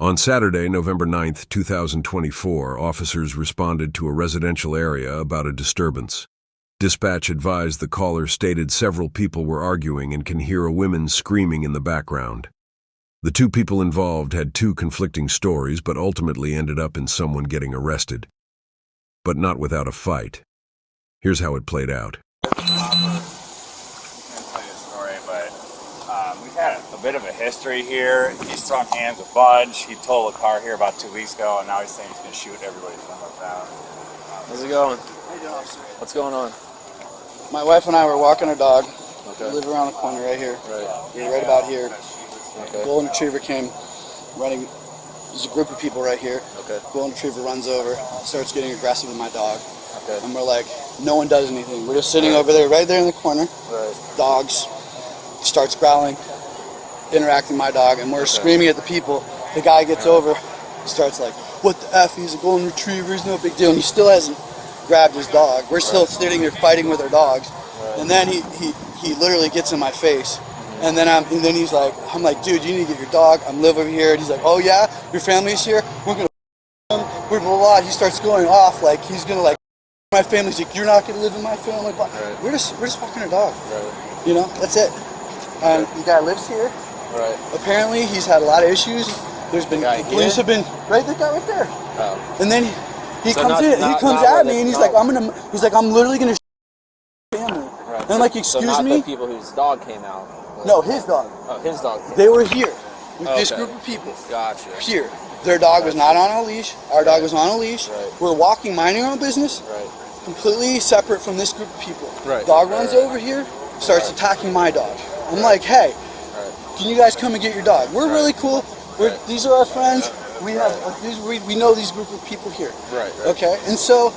On Saturday, November 9th, 2024, officers responded to a residential area about a disturbance. Dispatch advised the caller stated several people were arguing and can hear a woman screaming in the background. The two people involved had two conflicting stories, but ultimately ended up in someone getting arrested. But not without a fight. Here's how it played out. We've had a bit of a history here. He's thrown hands a bunch. He totaled a car here about 2 weeks ago, and now he's saying he's going to shoot everybody from the town. How's it going? How you doing, officer? What's going on? My wife and I were walking our dog. Okay. We live around the corner right here. Right. We're right about here. Okay. Golden Retriever came running. There's a group of people right here. Okay. Golden Retriever runs over, starts getting aggressive with my dog. Okay. And we're like, no one does anything. We're just sitting over there, right there in the corner. Right. Dogs starts growling, interacting with my dog, and we're screaming at the people. The guy gets over, starts like, what the F? He's a Golden Retriever, he's no big deal. And he still hasn't grabbed his dog. We're still sitting there fighting with our dogs. Right. And then he literally gets in my face. And then he's like, I'm like, dude, you need to get your dog. I'm live over here. And he's like, oh yeah, your family's here. We're gonna we're blah, blah. He starts going off like he's gonna like my family's like, you're not gonna live in my family. Blah. Right. We're just walking our dog. Right. You know, that's it. The guy lives here. Right. Apparently, he's had a lot of issues. There's been police have been right there. Oh. And then he So comes not at where me, they- and he's not- like, I'm literally gonna family. Right. And I'm like, So excuse not me? the people whose dog came out. No, his dog. Oh, his dog came They were here with out. this Okay. group of people. Gotcha. Here. Their dog was not on a leash. Our dog was on a leash. Right. We're walking, minding our own business, Right. completely separate from this group of people. Right. Dog runs Right. over here, starts attacking my dog. I'm like, hey, can you guys come and get your dog? We're really cool. These are our friends. We have we know these group of people here. Right. Okay, and so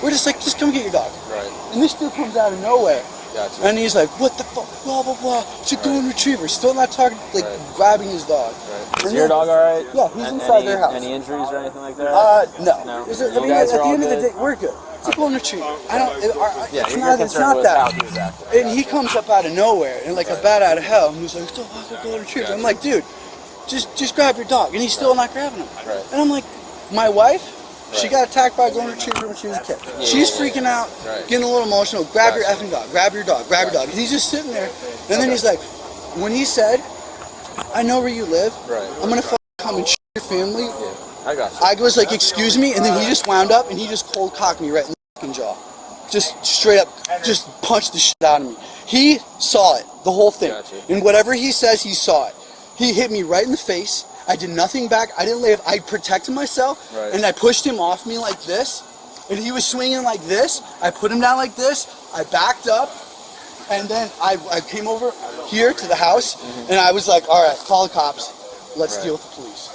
we're just like, just come get your dog. Right. And this dude comes out of nowhere. Gotcha. And he's like, what the fuck, blah, blah, blah. It's a Golden Retriever. Still not talking, like, grabbing his dog. Right. Is And your then- dog alright? Yeah, he's inside their house. Any injuries or anything like that? No. No. Is it, I You mean, guys at are the all end of the good? day, we're good. It's a Golden Retriever. Yeah, it's you're not concerned with that. how he was acting. And he comes up out of nowhere, and like a bat out of hell, and he's like, it's a Golden Retriever. I'm like, dude, just grab your dog. And he's still not grabbing him. Right. And I'm like, my wife, she got attacked by a Golden Retriever when she was a kid. She's freaking out, getting a little emotional. Grab your effing dog. Grab your dog. Grab your dog. And he's just sitting there. And then he's like, when he said, I know where you live. Right. I'm going to come and shoot your family. Yeah. I got you. I was like, excuse me. And then he just wound up and he just cold cocked me right in the fucking jaw. Just straight up, just punched the shit out of me. He saw it, the whole thing. Gotcha. And whatever he says, he saw it. He hit me right in the face. I did nothing back. I didn't lay. I protected myself, and I pushed him off me like this, and he was swinging like this. I put him down like this. I backed up, and then I came over here to the house, and I was like, all right, call the cops. Let's deal with the police.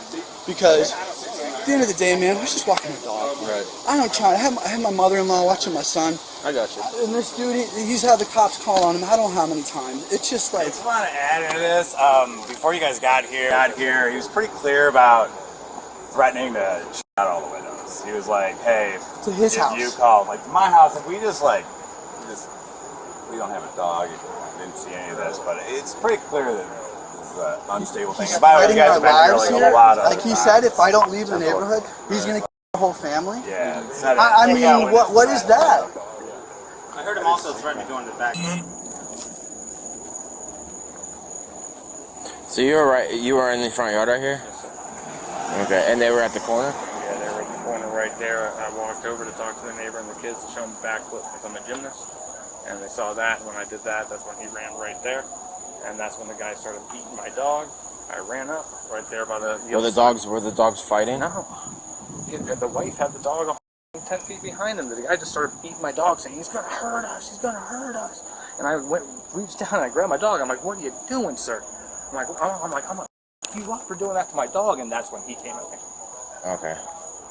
Because at the end of the day, man, we're just walking a dog. Right. I don't try. I have my mother-in-law watching my son. I got you. And this dude, he's had the cops call on him. I don't know how many times. It's just like. I just want to add into this. Before you guys got here, he was pretty clear about threatening to shut out all the windows. He was like, "Hey, To his if house. you call, like to my house, if we just we don't have a dog. I didn't see any of this, but it's pretty clear that this is an unstable thing. He's And by the way, fighting you guys our have been here lives like here. a lot of Like he said, if I don't leave the neighborhood, he's gonna kill the whole family. Yeah. I mean, what is that? I heard him also threaten to go into the back. So you were in the front yard right here? Okay, and they were at the corner? Yeah, they were at the corner right there. I walked over to talk to the neighbor and the kids to show them backflip because I'm a gymnast. And they saw that. When I did that, that's when he ran right there. And that's when the guy started beating my dog. I ran up right there by the Were the dogs fighting? No. The wife had the dog 10 feet behind him. The guy just started beating my dog, saying, he's going to hurt us, he's going to hurt us. And I reached down and I grabbed my dog. I'm like, what are you doing, sir? I'm like, I'm going to f you up for doing that to my dog. And that's when he came at me. Okay.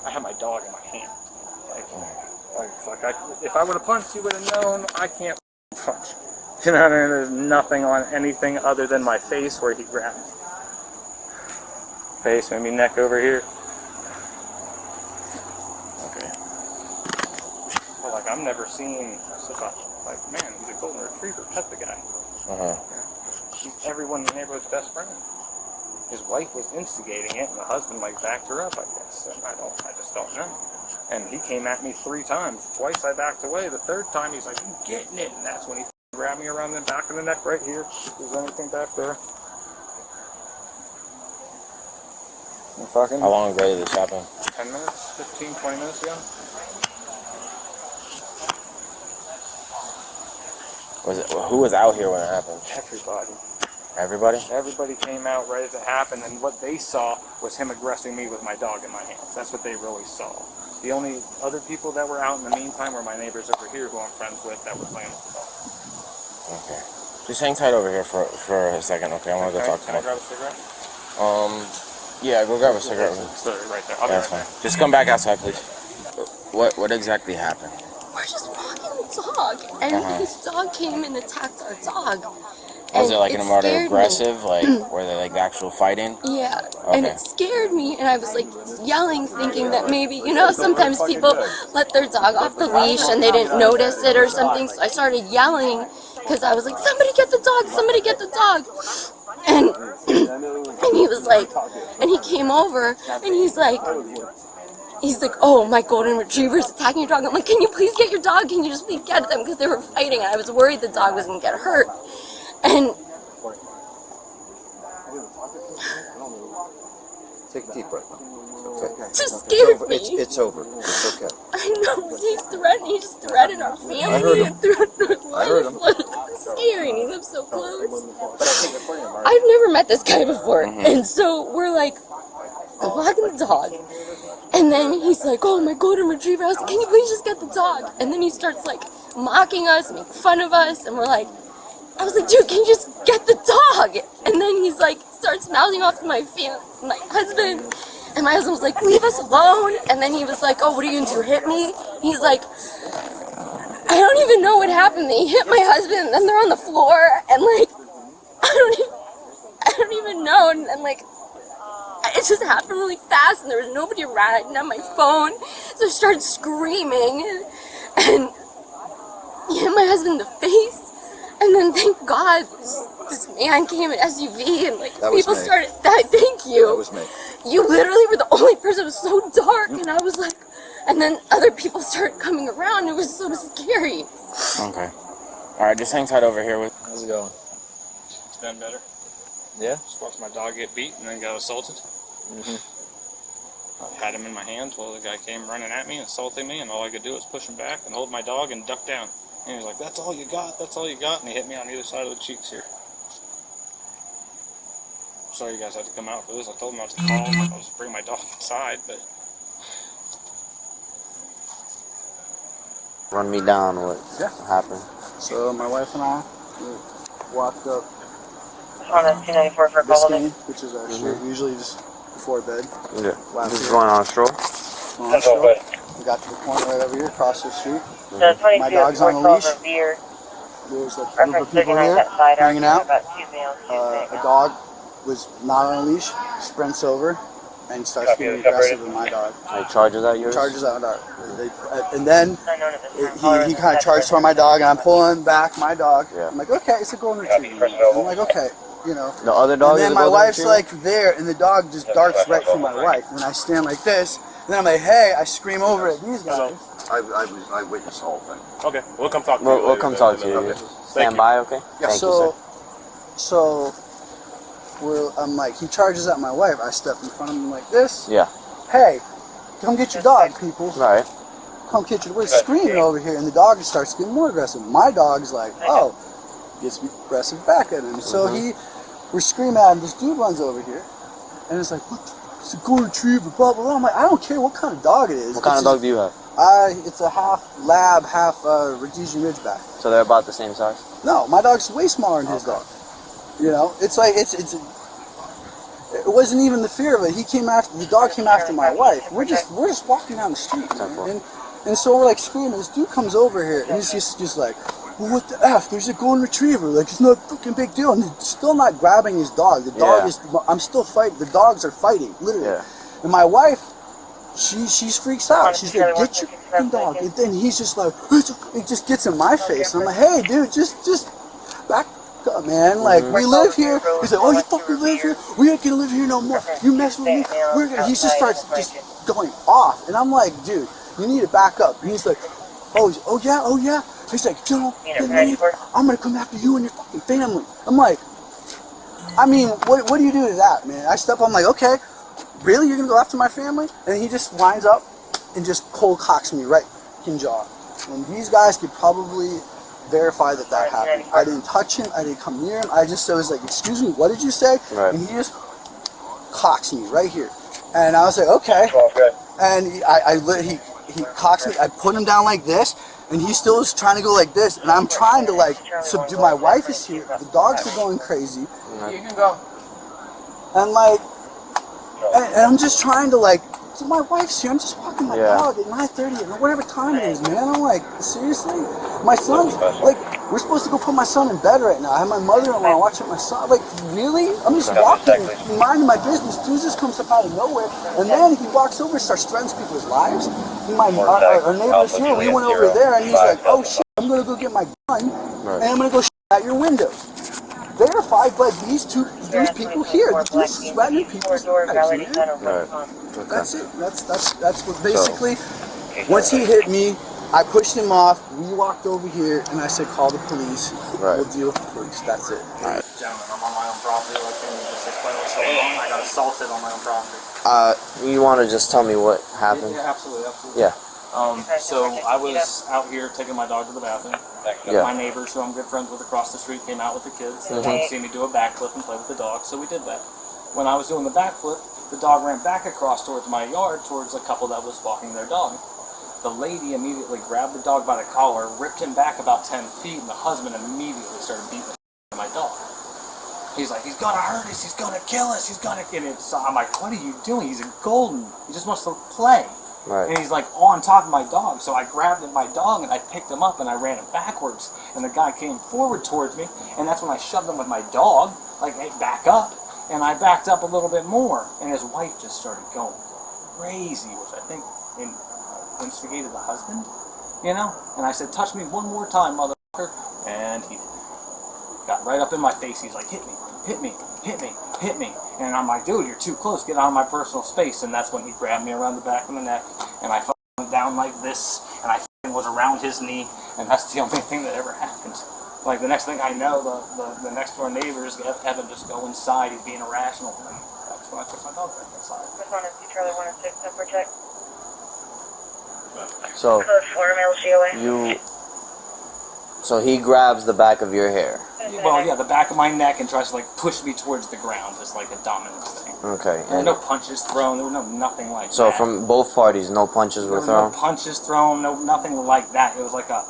I had my dog in my hand. If I would have punched, you would have known I can't punch. You know what I mean? There's nothing on anything other than my face where he grabbed me. Face, maybe neck over here. Okay. But like, I've never seen such a, like, man, he's a golden retriever. Pet the guy. Uh-huh. He's everyone in the neighborhood's best friend. his wife was instigating it, and the husband like backed her up, I guess. And I just don't know. And he came at me 3 times. Twice I backed away. The third time he's like, "You getting it?" And that's when he grabbed me around the back of the neck right here. If there's anything back there. And fucking. How long ago did this happen? 10 minutes, 15, 20 minutes ago. Who was out here when it happened? Everybody. Everybody? Everybody came out right as it happened, and what they saw was him aggressing me with my dog in my hands. That's what they really saw. The only other people that were out in the meantime were my neighbors over here who I'm friends with that were playing with the dog. Okay. Just hang tight over here for a second, okay? I want to go talk to Can I him. grab a cigarette? Yeah, go grab a cigarette. It's literally right there. I'll be That's right fine. Just come back outside, please. What exactly happened? We're just walking the dog, and his dog came and attacked our dog. Was it And like an amount of scared me. aggressive? Like, were they like the actual fighting? Yeah, and it scared me, and I was like yelling, thinking that maybe, you know, sometimes people let their dog off the leash and they didn't notice it or something, so I started yelling because I was like, "Somebody get the dog, somebody get the dog." And he was like, and he came over, and he's like, "Oh, my golden retriever's attacking your dog." I'm like, "Can you please get your dog? Can you just please get them?" Because they were fighting, and I was worried the dog was going to get hurt. And take a deep breath. Okay. just scared me. It's over. It's okay. I know, he's threatening. He just threatened our family and threatened his life. It's scary, and he lives so close. I've never met this guy before, and so we're like walking the dog, and then he's like, "Oh, my golden retriever." I was like, "Can you please just get the dog?" And then he starts like mocking us, making fun of us, and we're like, I was like, "Dude, can you just get the dog?" And then he's like, starts mouthing off to my husband, and my husband was like, "Leave us alone." And then he was like, "Oh, what are you going to do, hit me?" He's like, I don't even know what happened. He hit my husband, and then they're on the floor, and like, I don't even know. And then like, it just happened really fast, and there was nobody around. I didn't have my phone, so I started screaming, and he hit my husband in the face. And then, thank God, this man came in SUV, and like people started. Thank you. That was me. You literally were the only person. It was so dark, and I was like, and then other people started coming around. It was so scary. Okay. All right, just hang tight over here. How's it going? It's been better. Yeah? Just watched my dog get beat and then got assaulted. I had him in my hands while the guy came running at me, assaulting me, and all I could do was push him back and hold my dog and duck down. And he was like, "That's all you got, that's all you got," and he hit me on either side of the cheeks here. Sorry you guys had to come out for this. I told him I was calm, I was bring my dog inside, but... Run me down what happened. So my wife and I walked up On a 294 for this Golden. game, which is our street, usually just before bed. Yeah. Last This is year. going on a stroll? We got to the corner right over here, across the street. So 22 My dog's on a 412 leash. Revere. There's a group Reference of people recognize here that side hanging argument out. about Tuesday on Tuesday. A dog was not on a leash, sprints over, and starts getting aggressive with my dog. Like charges at yours? Charges out our dog. And then Unknown at this time. he kind of charged toward my dog, and I'm pulling back my dog. Yeah. I'm like, okay, it's a golden retriever. I'm like, okay, you know. The other dog And is then a my golden wife's retriever? like there, and the dog just darts right through my wife. When I stand like this, then I'm like, hey, I scream over at these guys. I witnessed the whole thing. Okay, we'll come talk to you. We'll later come then. talk to you. Okay. Stand by, okay? Yeah, Thank so, you, so I'm like, he charges at my wife. I step in front of him like this. sir. Yeah. Hey, come get your dog, people. All right. Come get your. We're screaming over here, and the dog starts getting more aggressive. My dog's like, oh, gets aggressive back at him. So we're screaming at him. This dude runs over here, and it's like, what? It's a golden retriever, blah blah blah. I'm like, I don't care what kind of dog it is. What kind of dog do you have? It's a half lab, half Rhodesian Ridgeback. So they're about the same size? No, my dog's way smaller than his dog. You know, it's like it wasn't even the fear of it. The dog came after my wife. We're just walking down the street, man. And so we're like screaming. This dude comes over here, and he's just like, well, what the F? There's a golden retriever. Like, it's not a fucking big deal. And he's still not grabbing his dog. The dog is. I'm still fighting. The dogs are fighting, literally. Yeah. And my wife, she's freaks out. She's like, get your fucking dog. And then he's just like, he just gets in my face. And I'm like, hey, dude, just back fuck up, man. Like, we live here. He's like, oh, you fucking live here? We ain't gonna live here no more. You mess with me, we're gonna... He just starts just going off. And I'm like, dude, you need to back up. And he's like, oh yeah. He's like, Joe, I'm gonna come after you and your fucking family. I'm like, I mean, what do you do to that, man? I step up, I'm like, okay, really? You're gonna go after my family? And he just lines up and just cold cocks me right in jaw. And these guys could probably verify that happened. I didn't touch him, I didn't come near him, I was like, excuse me, what did you say? Right. And he just cocks me right here. And I was like, okay. And he cocks me, I put him down like this, and he still is trying to go like this, and I'm trying to like subdue. My wife is here, the dogs are going crazy. You can go. And like, and I'm just trying to like, so my wife's here, I'm just walking my dog at 9:30 or whatever time it is, man. I'm like, seriously? My son's, like, we're supposed to go put my son in bed right now. I have my mother-in-law watching my son. Like, really? I'm just walking, minding my business. Dude just comes up out of nowhere, and then he walks over and starts threatening people's lives. And our neighbor's here, we went over there, and he's like, oh shit, I'm gonna go get my gun, and I'm gonna go shoot at your windows. Verified by these people here. These threatening people's lives, man. Right. That's it. That's what basically. Once he hit me, I pushed him off. We walked over here, and I said, "Call the police. Right. We'll deal with the police." That's it. Gentlemen, I'm on my own property. Like, can you just explain what's going on? I got assaulted on my own property. You want to just tell me what happened? Yeah, absolutely. Yeah. So I was out here taking my dog to the bathroom. Yeah. My neighbors, who I'm good friends with across the street, came out with the kids. They wanted to see me do a backflip and play with the dog, so we did that. When I was doing the backflip, the dog ran back across towards my yard, towards a couple that was walking their dog. The lady immediately grabbed the dog by the collar, ripped him back about 10 feet, and the husband immediately started beating the shit out of my dog. He's like, he's gonna hurt us, he's gonna kill us, he's gonna get it. So I'm like, what are you doing? He's a golden. He just wants to play. Right. And he's like on top of my dog. So I grabbed my dog and I picked him up and I ran him backwards. And the guy came forward towards me, and that's when I shoved him with my dog, like, hey, back up. And I backed up a little bit more, and his wife just started going crazy, which I think instigated the husband, you know? And I said, touch me one more time, motherfucker. And he got right up in my face. He's like, hit me, hit me, hit me, hit me. And I'm like, dude, you're too close. Get out of my personal space. And that's when he grabbed me around the back of the neck, and I went down like this, and I was around his knee, and that's the only thing that ever happened. Like, the next thing I know, the next door neighbors have him just go inside. He's being irrational. And that's when I took my dog back inside. This one is Charlie 106, number check. So Code 4 MLGOA. so he grabs the back of your hair. Well, yeah, the back of my neck, and tries to, like, push me towards the ground, just like a dominant thing. Okay. There were no punches thrown. There was nothing like that. So from both parties, no punches were There thrown? no punches thrown. No, nothing like that. It was like a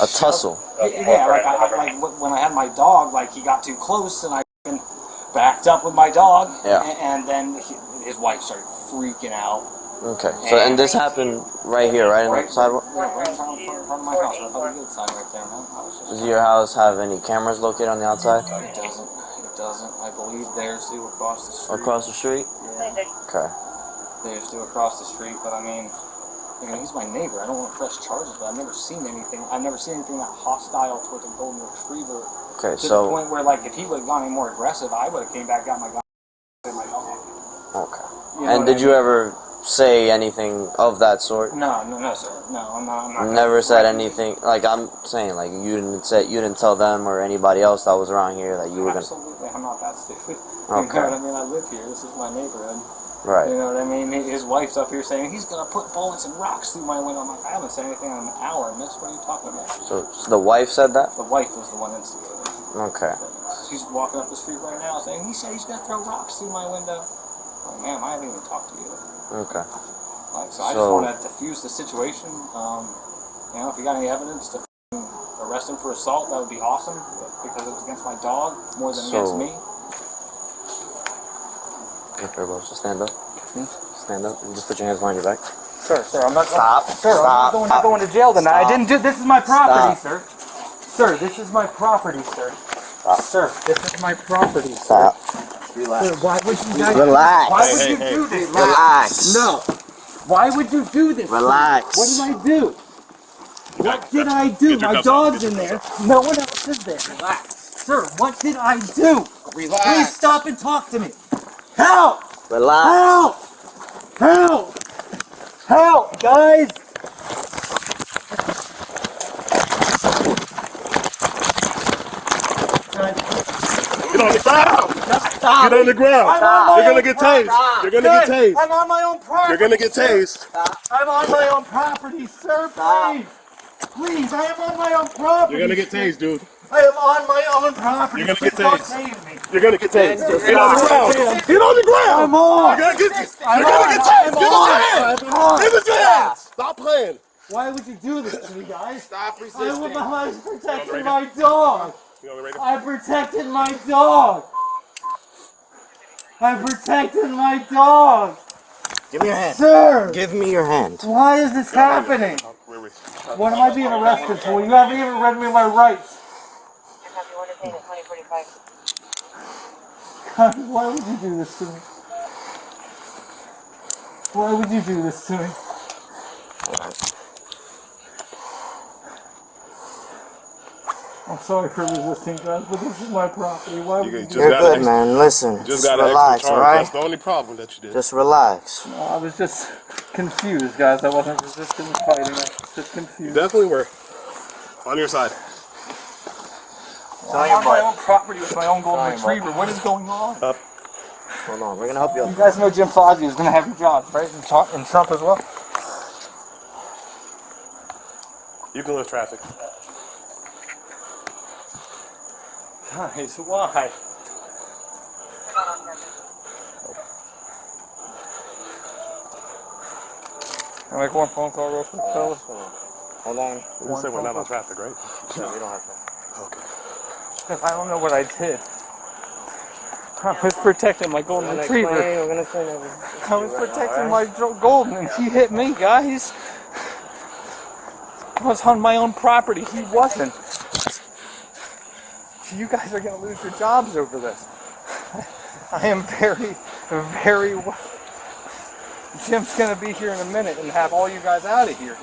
tussle. Yeah, like when I had my dog, like, he got too close, and I backed up with my dog. Yeah. And then his wife started freaking out. Okay. So and this happened right here, right on the sidewalk? Right in front of my house. Right by the good side right there, man. Does your house have any cameras located on the outside? It doesn't. It doesn't. I believe theirs do across the street. Across the street? Yeah. Okay. Theirs do across the street, but I mean, he's my neighbor. I don't want to press charges, but I've never seen anything that hostile towards a golden retriever. Okay, to the point where, like, if he would have gone any more aggressive, I would have came back, got my gun, and my dog. Okay. You know And did you ever say anything of that sort? No, sir. No, I'm not. Never said anything. Like, I'm saying, like, you didn't tell them or anybody else that was around here that you were gonna. Absolutely, I'm not that stupid. Okay. You know what I mean? I live here. This is my neighborhood. Right. You know what I mean? His wife's up here saying he's gonna put bullets and rocks through my window. I'm like, I haven't said anything in an hour, miss. What are you talking about? So the wife said that? The wife was the one instigating. Okay. She's walking up the street right now saying he said he's gonna throw rocks through my window. Like, ma'am, I haven't even talked to you. Okay. Like, so I just want to diffuse the situation. You know, if you got any evidence to arrest him for assault, that would be awesome. Because it was against my dog more than against me. Okay, bro. So stand up. Stand up and just put your hands behind your back. Sir, I'm not. Stop. Sir, Stop. I'm not going to jail tonight. Stop. I didn't do. This is my property, Stop. sir. Sir, this is my property, sir. Stop. Sir, this is my property. Stop. Relax. Sir, why would you guys? Relax. Why would you do this? Relax. No. Why would you do this? Relax. What did I do? What did I do? My dog's in there. No one else is there. Relax. Sir, what did I do? Relax. Please stop and talk to me. Help! Relax. Help! Help! Help, guys! Get on the ground! Stop! Get on the ground! You're gonna get tased! You're gonna get tased! I'm on my own property! You're gonna get tased! I'm on my own property, sir, please! Please, I am on my own property! You're gonna get tased, dude. I am on my own property! You're gonna get Please don't tased. tase me! You're gonna get tased. Get on the ground! Get on the ground! I'm on! You're gonna get tased! You're gonna get tased! Give us your hands! Give us your hands! Stop playing! Why would you do this to me, guys? Stop I resisting. was protecting my dog! You on the radio? I protected my dog! I protected my dog! Give me your hand. Sir! Give me your hand. Why is this happening? Where we? What am I being arrested for? You haven't even read me my rights. Copy, one detained at 2045. God, why would you do this to me? Why would you do this to me? I'm sorry for resisting, guys, but this is my property. Why would you do You're good, man. Listen, Just just got an relax, extra charge. alright? That's the only problem that you did. Just relax. No, I was just confused, guys. I wasn't resisting and fighting. I was just confused. Definitely were. On your side. I'm on my own property with my own golden retriever. What is going on? Up. Hold on, we're gonna help you You out. guys know Jim Fozzie is going to have your job, right? And Trump as well? You can lift traffic. Guys, why? Can I make one phone call real quick, fellas? Hold on. You just said we're not on traffic, right? No, we don't have to. Okay. Because I don't know what I did. I was protecting my golden retriever. We're gonna explain everything. I was protecting my golden and he hit me, guys. I was on my own property. He wasn't. You guys are going to lose your jobs over this. I am very, very... Jim's going to be here in a minute and have all you guys out of here.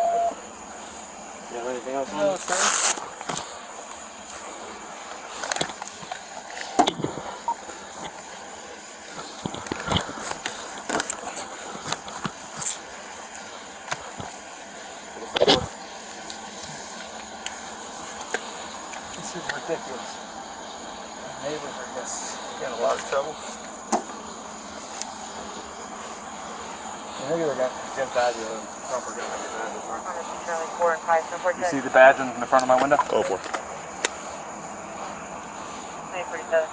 You have anything else? No, sir. This is ridiculous. My neighbors are just getting a lot of trouble. Maybe they're going to Jim Fazio and Trump are going to have badges, right? Charlie 4 and 5, so 4 You see the badge in the front of my window? Go for it. 2047.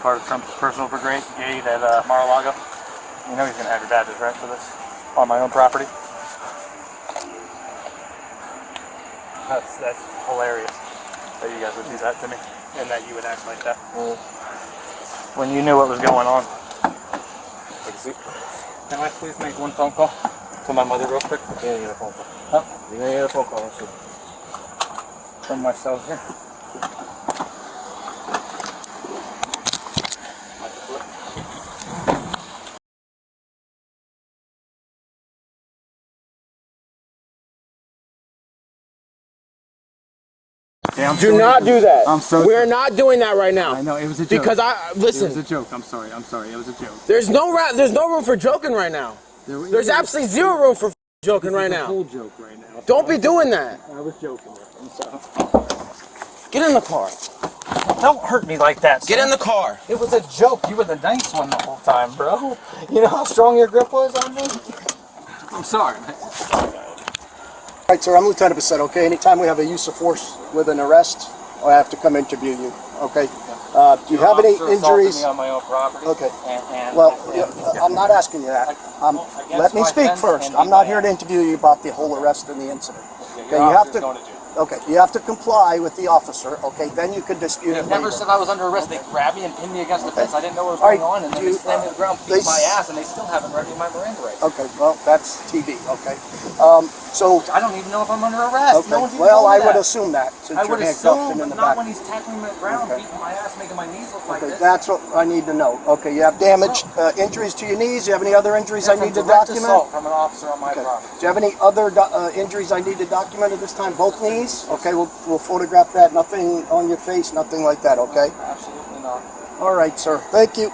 Part of Trump's personal brigade at Mar-a-Lago. You know he's going to have your badges, right, for this? On my own property? That's hilarious that you guys would do that to me and that you would act like that. When you knew what was going on. Can I please make one phone call to my mother real quick? You're gonna get a phone call. Huh? You're gonna get a phone call. From myself here. Do not do that. I'm so We're not doing that right now. I know, it was a joke. Because It was listen, a joke. I'm sorry. It was a joke. there's no room for joking right now. There's absolutely zero room for joking right It's a now. whole joke right now. Don't be doing that. I was joking. I'm sorry. Get in the car. Don't hurt me like that. Get son. in the car. It was a joke. You were the nice one the whole time, bro. You know how strong your grip was on me? I'm sorry, man. All right, sir, I'm Lieutenant Bassett, okay? Anytime we have a use of force with an arrest, I have to come interview you, okay? Do you have any injuries? Me on my own property. Okay. And Well, I'm not asking you that. Let me speak first. I'm not here to interview you about the whole arrest and the incident. Okay, you have to. Okay, you have to comply with the officer. Okay, then you can dispute it They never later. said I was under arrest. They grabbed me and pinned me against the fence. I didn't know what was All right, going on, and then they slammed me to the ground, they beat my ass, and they still haven't read me my Miranda rights. Okay, well, that's TV. Okay, so. I don't even know if I'm under arrest. Okay, No one's even well, told me I would that. assume that since I you're would handcuffed assume, and in but the not back. when he's tackling me to the ground, Okay. beating my ass, making my knees look like Okay, this. that's what I need to know. Okay, you have damage, injuries to your knees. You have any other injuries I From need to direct document? assault from an officer on my Okay. property. Do you have any other injuries I need to document at this time? Both knees? face? Okay, we'll photograph that. Nothing on your face, nothing like that, okay? Absolutely not. All right, sir. Thank you.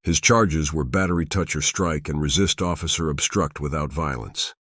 His charges were battery, touch or strike, and resist officer, obstruct without violence.